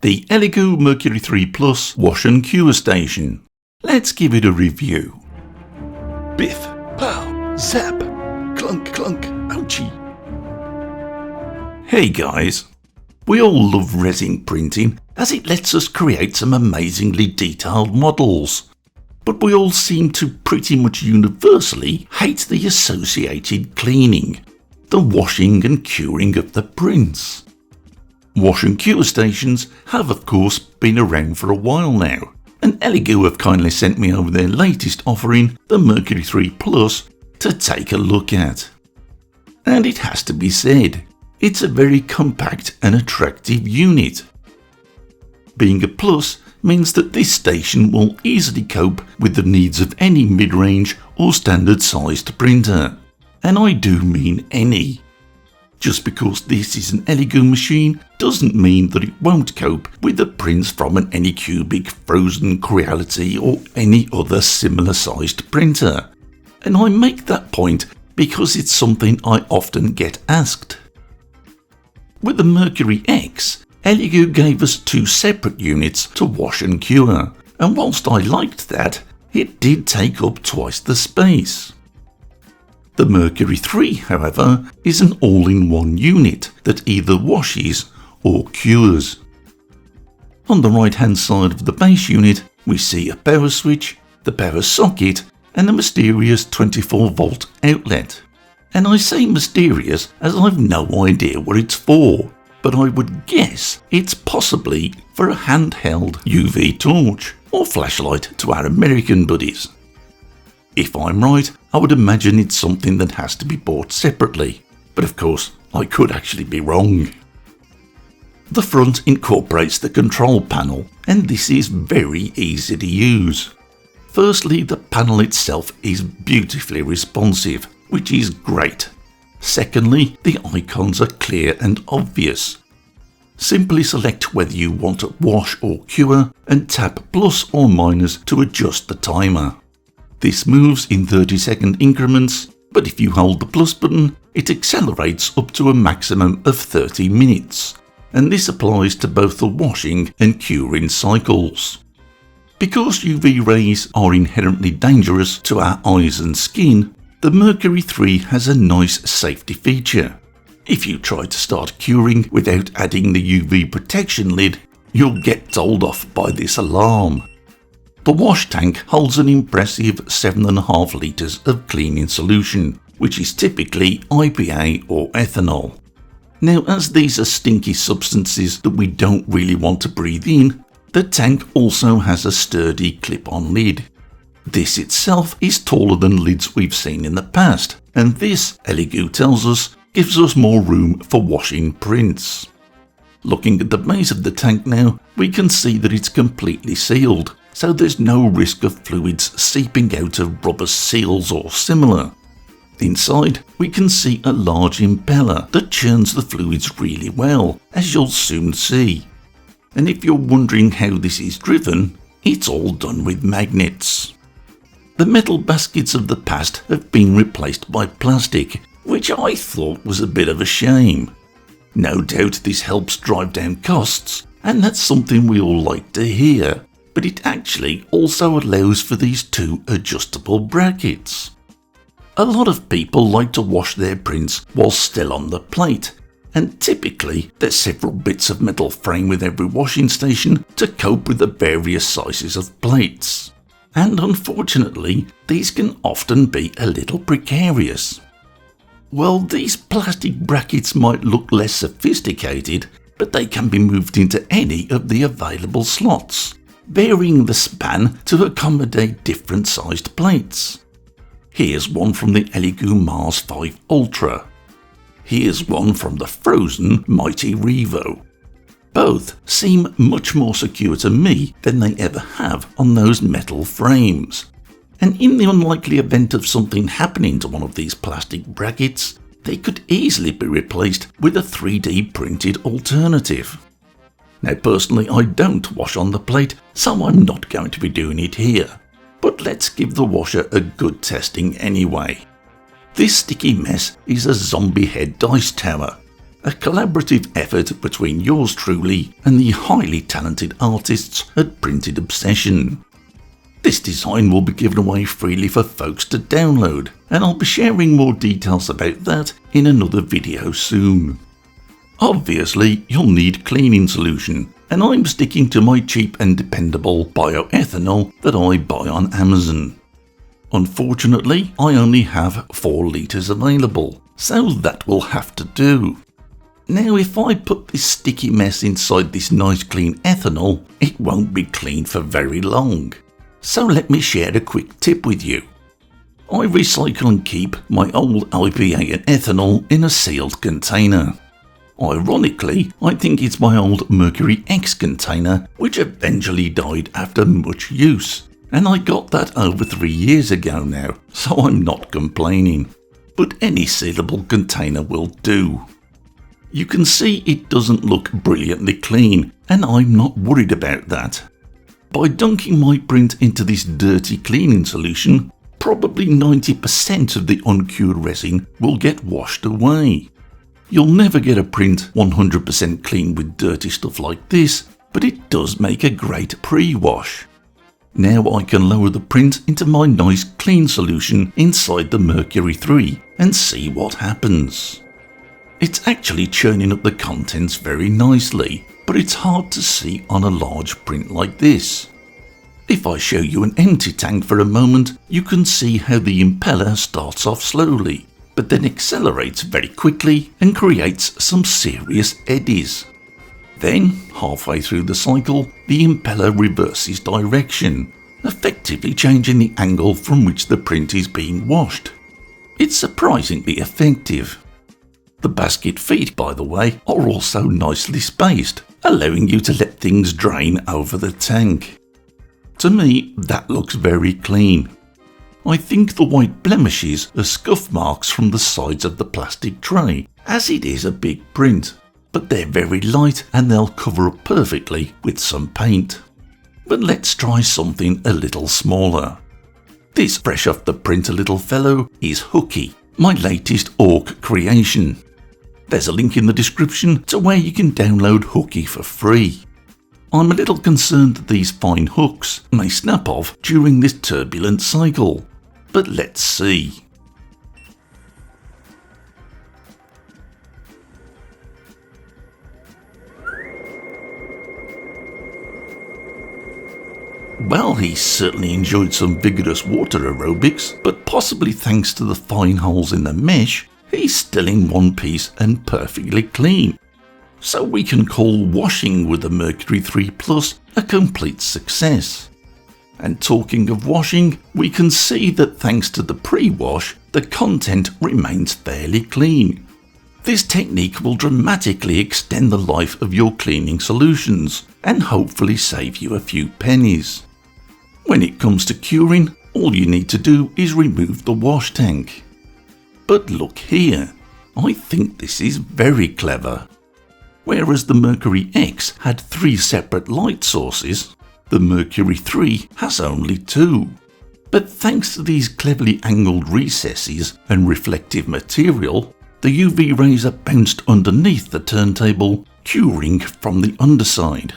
the Elegoo Mercury 3 Plus Wash and Cure Station. Let's give it a review. Biff, pow, zap, clunk, clunk, ouchie. Hey guys, we all love resin printing as it lets us create some amazingly detailed models. But we all seem to pretty much universally hate the associated cleaning, the washing and curing of the prints. Wash and cure stations have of course been around for a while now, and Elegoo have kindly sent me over their latest offering, the Mercury 3 Plus, to take a look at. And it has to be said, it's a very compact and attractive unit. Being a plus means that this station will easily cope with the needs of any mid-range or standard sized printer. And I do mean any. Just because this is an Elegoo machine doesn't mean that it won't cope with the prints from an Anycubic, Frozen, Creality or any other similar sized printer. And I make that point because it's something I often get asked. With the Mercury X, Elegoo gave us two separate units to wash and cure, and whilst I liked that, it did take up twice the space. The Mercury 3, however, is an all-in-one unit that either washes or cures. On the right-hand side of the base unit, we see a power switch, the power socket, and a mysterious 24-volt outlet. And I say mysterious as I've no idea what it's for, but I would guess it's possibly for a handheld UV torch or flashlight to our American buddies. If I'm right, I would imagine it's something that has to be bought separately, but of course I could actually be wrong. The front incorporates the control panel, and this is very easy to use. Firstly, the panel itself is beautifully responsive, which is great. Secondly, the icons are clear and obvious. Simply select whether you want to wash or cure and tap plus or minus to adjust the timer. This moves in 30-second increments, but if you hold the plus button, it accelerates up to a maximum of 30 minutes, and this applies to both the washing and curing cycles. Because UV rays are inherently dangerous to our eyes and skin, the Mercury 3 has a nice safety feature. If you try to start curing without adding the UV protection lid, you'll get told off by this alarm. The wash tank holds an impressive 7.5 litres of cleaning solution, which is typically IPA or ethanol. Now, as these are stinky substances that we don't really want to breathe in, the tank also has a sturdy clip-on lid. This itself is taller than lids we've seen in the past, and this, Elegoo tells us, gives us more room for washing prints. Looking at the base of the tank now, we can see that it's completely sealed, so there's no risk of fluids seeping out of rubber seals or similar. Inside, we can see a large impeller that churns the fluids really well, as you'll soon see. And if you're wondering how this is driven, it's all done with magnets. The metal baskets of the past have been replaced by plastic, which I thought was a bit of a shame. No doubt this helps drive down costs, and that's something we all like to hear, but it actually also allows for these two adjustable brackets. A lot of people like to wash their prints while still on the plate, and typically there's several bits of metal frame with every washing station to cope with the various sizes of plates. And unfortunately, these can often be a little precarious. Well, these plastic brackets might look less sophisticated, but they can be moved into any of the available slots, varying the span to accommodate different sized plates. Here's one from the Elegoo Mars 5 Ultra. Here's one from the Frozen Mighty Revo. Both seem much more secure to me than they ever have on those metal frames. And in the unlikely event of something happening to one of these plastic brackets, they could easily be replaced with a 3D printed alternative. Now personally I don't wash on the plate, so I'm not going to be doing it here. But let's give the washer a good testing anyway. This sticky mess is a zombie head dice tower. a collaborative effort between yours truly and the highly talented artists at Printed Obsession. This design will be given away freely for folks to download, and I'll be sharing more details about that in another video soon. Obviously, you'll need cleaning solution, and I'm sticking to my cheap and dependable BIO-ETHANOL that I buy on Amazon. Unfortunately, I only have 4 litres available, so that will have to do. Now if I put this sticky mess inside this nice clean ethanol, it won't be clean for very long. So let me share a quick tip with you. I recycle and keep my old IPA and ethanol in a sealed container. Ironically, I think it's my old Mercury X container which eventually died after much use, and I got that over 3 years ago now, so I'm not complaining. But any sealable container will do. You can see it doesn't look brilliantly clean, and I'm not worried about that. By dunking my print into this dirty cleaning solution, probably 90% of the uncured resin will get washed away. You'll never get a print 100% clean with dirty stuff like this, but it does make a great pre-wash. Now I can lower the print into my nice clean solution inside the Mercury 3 and see what happens. It's actually churning up the contents very nicely, but it's hard to see on a large print like this. If I show you an empty tank for a moment, you can see how the impeller starts off slowly, but then accelerates very quickly and creates some serious eddies. Then, halfway through the cycle, the impeller reverses direction, effectively changing the angle from which the print is being washed. It's surprisingly effective. The basket feet, by the way, are also nicely spaced, allowing you to let things drain over the tank. To me, that looks very clean. I think the white blemishes are scuff marks from the sides of the plastic tray, as it is a big print, but they're very light and they'll cover up perfectly with some paint. But let's try something a little smaller. This fresh off the print little fellow is HOOKY, my latest orc creation. There's a link in the description to where you can download HOOKY for free. I'm a little concerned that these fine hooks may snap off during this turbulent cycle, but let's see. Well, he certainly enjoyed some vigorous water aerobics, but possibly thanks to the fine holes in the mesh, he's still in one piece and perfectly clean. So we can call washing with the Mercury 3 Plus a complete success. And talking of washing, we can see that thanks to the pre-wash, the content remains fairly clean. This technique will dramatically extend the life of your cleaning solutions and hopefully save you a few pennies. When it comes to curing, all you need to do is remove the wash tank. But look here, I think this is very clever. Whereas the Mercury X had 3 separate light sources, the Mercury 3 has only 2. But thanks to these cleverly angled recesses and reflective material, the UV rays are bounced underneath the turntable, curing from the underside.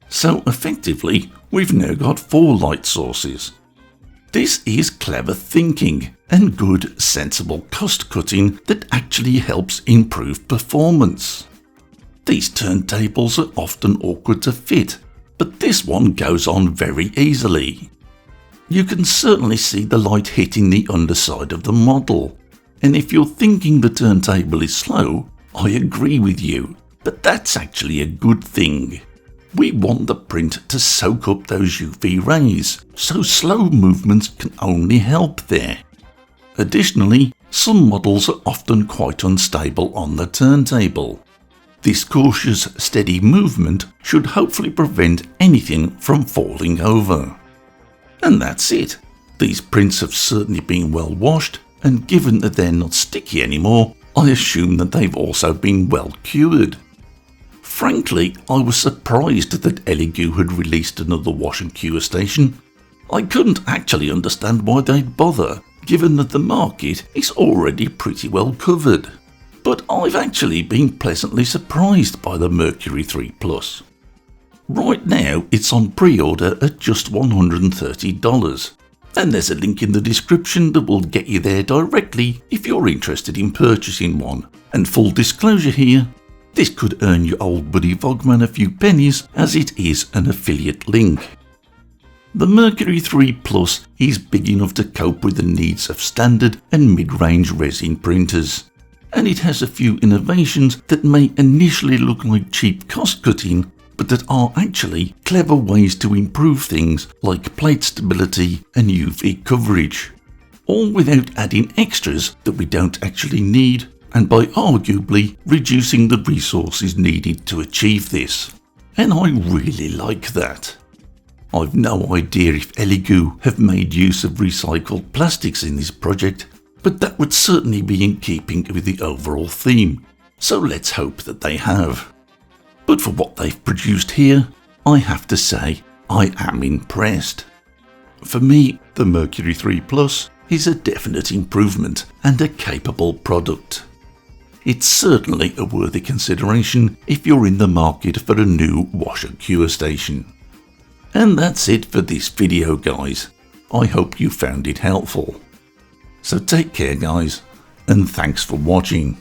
So effectively, we've now got 4 light sources. This is clever thinking and good, sensible cost cutting that actually helps improve performance. These turntables are often awkward to fit, but this one goes on very easily. You can certainly see the light hitting the underside of the model, and if you're thinking the turntable is slow, I agree with you, but that's actually a good thing. We want the print to soak up those UV rays, so slow movements can only help there. Additionally, some models are often quite unstable on the turntable. This cautious, steady movement should hopefully prevent anything from falling over. And that's it. These prints have certainly been well washed, and given that they're not sticky anymore, I assume that they've also been well cured. Frankly, I was surprised that Elegoo had released another wash and cure station. I couldn't actually understand why they'd bother, given that the market is already pretty well covered. but I've actually been pleasantly surprised by the Mercury 3 Plus. Right now it's on pre-order at just $130, and there's a link in the description that will get you there directly if you're interested in purchasing one. And full disclosure here, this could earn your old buddy VogMan a few pennies as it is an affiliate link. The Mercury 3 Plus is big enough to cope with the needs of standard and mid-range resin printers, and it has a few innovations that may initially look like cheap cost cutting, but that are actually clever ways to improve things like plate stability and UV coverage, all without adding extras that we don't actually need, and by arguably reducing the resources needed to achieve this. And I really like that. I've no idea if Elegoo have made use of recycled plastics in this project, but that would certainly be in keeping with the overall theme, so let's hope that they have. But for what they've produced here, I have to say I am impressed. For me, the Mercury 3 Plus is a definite improvement and a capable product. It's certainly a worthy consideration if you're in the market for a new washer cure station. And that's it for this video, guys. I hope you found it helpful. So take care, guys, and thanks for watching.